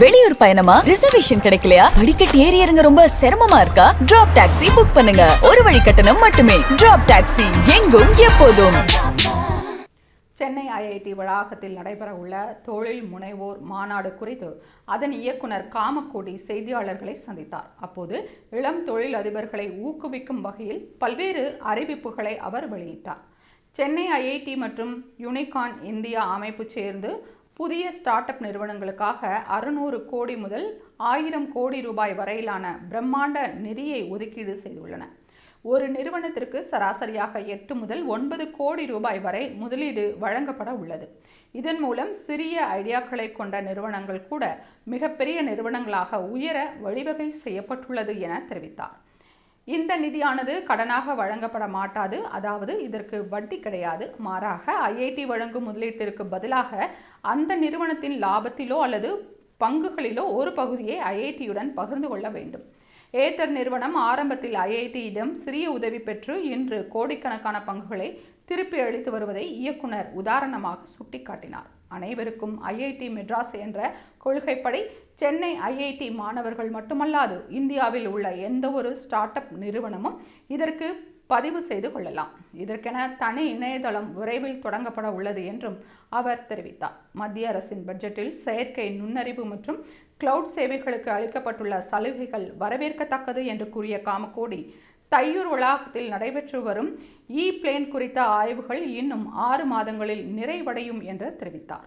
வெளியூர் பயணமா? ரிசர்வேஷன் கிடைக்கலையா? படிக்கட்டு ஏறி இறங்க ரொம்ப சிரமமா இருக்கா? டிராப் டாக்ஸி புக் பண்ணுங்க. ஒரு வழி கட்டணம் மட்டுமே. டிராப் டாக்ஸி, எங்கும் எப்போதும். சென்னை ஐஐடி வளாகத்தில் நடைபெற உள்ள தொழில் முனைவோர் மாநாடு குறித்து அதன் இயக்குனர் காமக்கோடி செய்தியாளர்களை சந்தித்தார். அப்போது இளம் தொழில் அதிபர்களை ஊக்குவிக்கும் வகையில் பல்வேறு அறிவிப்புகளை அவர் வெளியிட்டார். சென்னை ஐஐடி மற்றும் யூனிகார்ன் இந்தியா அமைப்பு சேர்ந்து புதிய ஸ்டார்ட் அப் நிறுவனங்களுக்காக 600 கோடி முதல் 1000 கோடி ரூபாய் வரையிலான பிரம்மாண்ட நிதியை ஒதுக்கீடு செய்துள்ளன. ஒரு நிறுவனத்திற்கு சராசரியாக 8 முதல் 9 கோடி ரூபாய் வரை முதலீடு வழங்கப்பட உள்ளது. இதன் மூலம் சிறிய ஐடியாக்களை கொண்ட நிறுவனங்கள் கூட மிகப்பெரிய நிறுவனங்களாக உயர வழிவகை செய்யப்பட்டுள்ளது என தெரிவித்தார். இந்த நிதியானது கடனாக வழங்கப்பட மாட்டாது, அதாவது இதற்கு வட்டி கிடையாது. மாறாக ஐஐடி வழங்கும் முதலீட்டிற்கு பதிலாக அந்த நிறுவனத்தின் லாபத்திலோ அல்லது பங்குகளிலோ ஒரு பகுதியை ஐஐடியுடன் பகிர்ந்து கொள்ள வேண்டும். ஏத்தர் நிறுவனம் ஆரம்பத்தில் ஐஐடியிடம் சிறிய உதவி பெற்று இன்று கோடிக்கணக்கான பங்குகளை திருப்பி அளித்து வருவதை இயக்குனர் உதாரணமாக சுட்டிக்காட்டினார். அனைவருக்கும் ஐஐடி மெட்ராஸ் என்ற கொள்கைப்படி சென்னை ஐஐடி மாணவர்கள் மட்டுமல்லாது இந்தியாவில் உள்ள எந்த ஒரு ஸ்டார்ட் அப் நிறுவனமும் இதற்கு பதிவு செய்து கொள்ளலாம். இதற்கென தனி இணையதளம் விரைவில் தொடங்கப்பட உள்ளது என்றும் அவர் தெரிவித்தார். மத்திய அரசின் பட்ஜெட்டில் செயற்கை நுண்ணறிவு மற்றும் கிளவுட் சேவைகளுக்கு அளிக்கப்பட்டுள்ள சலுகைகள் வரவேற்கத்தக்கது என்று கூறிய காமக்கோடி, தையூர் வளாகத்தில் நடைபெற்று வரும் இ பிளேன் குறித்த ஆய்வுகள் இன்னும் 6 மாதங்களில் நிறைவடையும் என்று தெரிவித்தார்.